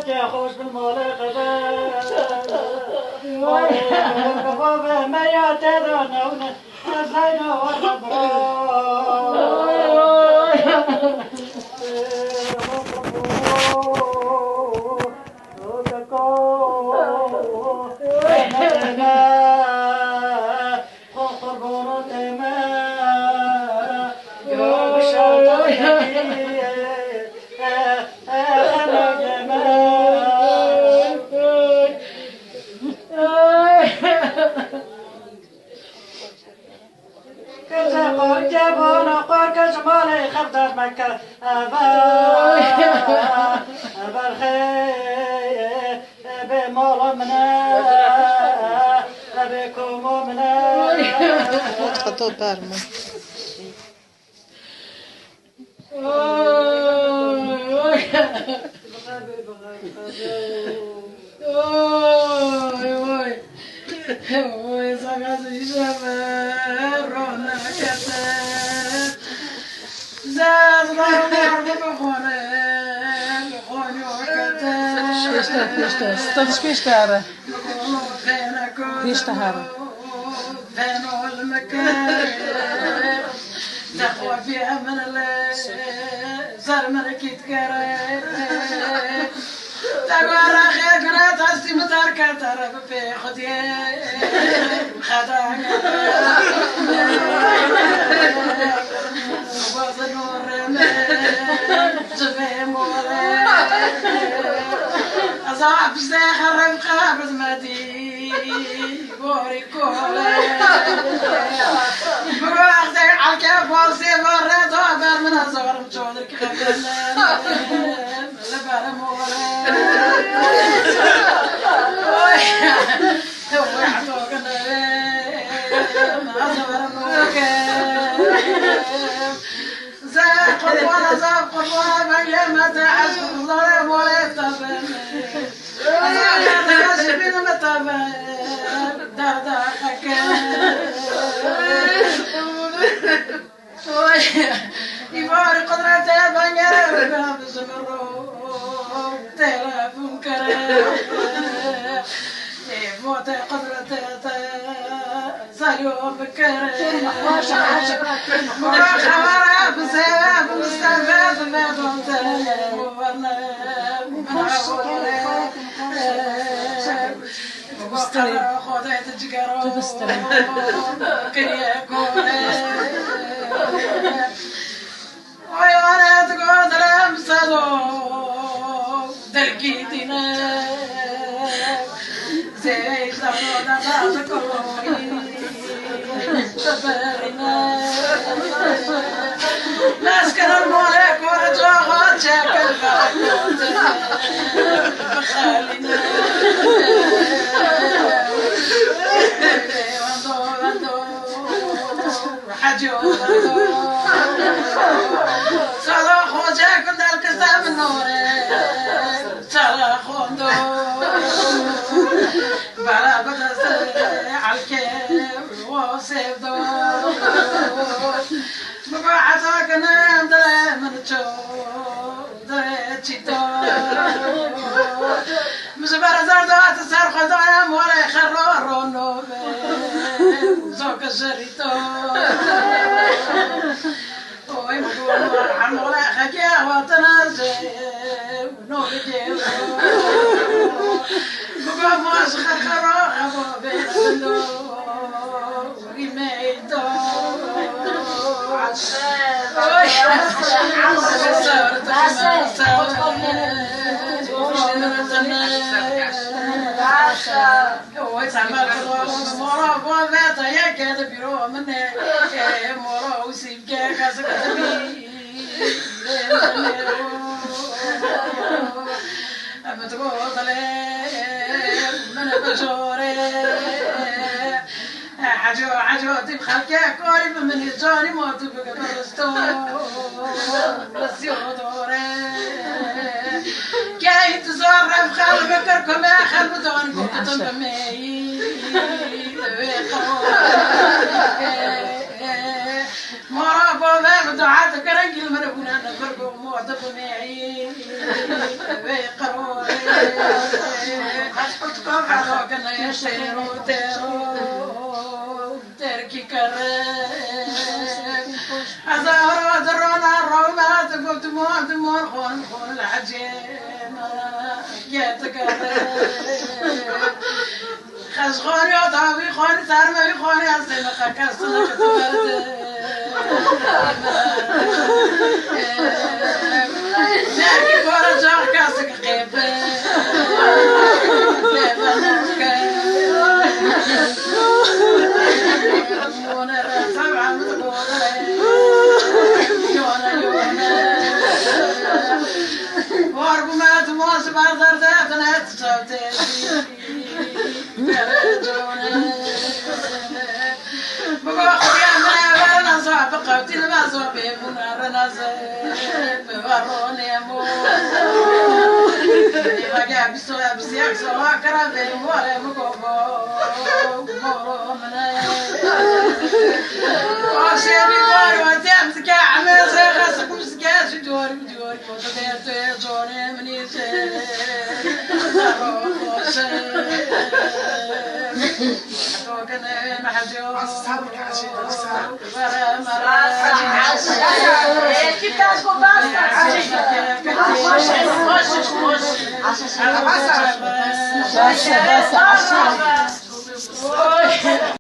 يا خوش بالمالك بابا ما يعتذرنا ونزلنا جابونا قارك جمالي خبدر مكة بالخير بمال منا بكم منا خطوط برمو Estamos com esta área. Esta área. تقوى فيها من زر مركيت كرير تقوى راخي قرات هستي متاركة ترى في خدي خداك وصل نور جفي موري أصعب زيخ الرفقة بزمتي بوري كولي بروح زي عالكيف وصي مرة تعبر من أصغر مجودر كخبر لبر موري هو يحطوك أصغر موري زاق قربونا زاق قربونا بقيمة عشق ظلم ويفتبن أزاق يشبين متبن دادا يبارك قدرته بنير بزمرو تلفون كريم يفوت قدرته زيوم كريم خبره بسبب مستفاد ما كنت ورنا تبستري خذيت الجقر تبستري كريا كوري ويوانا تقعد لمسدو دلقيتنا زي زغنونا تعتقوني تبرنا مسكن المولك ورجوخات شكل فاكوت بخالنا حجو صلاح وجهك من الكتاب النور صلاح وندو بلا بدس عالكيف وصيف دو مقاعدك نام دلي من تشو دلي تشيتو مزبر زردو تسار خدانا مولا يخرو رونو زوك الشريتو وي مقول حمولا خجا وتنازل ونوبي مقول ماش خرخرو خبو بيسندو ريميدو هو يتعمل مرة وفاتا يا كذا بيرو منه مرة وسيب كذا كذبي أما تقول من بجوري عجو تبخلك قريب من الجاني ما تبقى برستو بس يودوري كي تصرف خلبك كما خلبتون كنتم بمي مرافا ذا دعاتك رجل مربونا نفرقوا موتف معي قروري تركي كريم أزهر درنا الرومات قلت دموع خون العجين جيت كريم خشخوني وطاوي خوني سارمي خوني أصلي كسنا كتبرد ناكي بورا جاك كاسك قيبه بس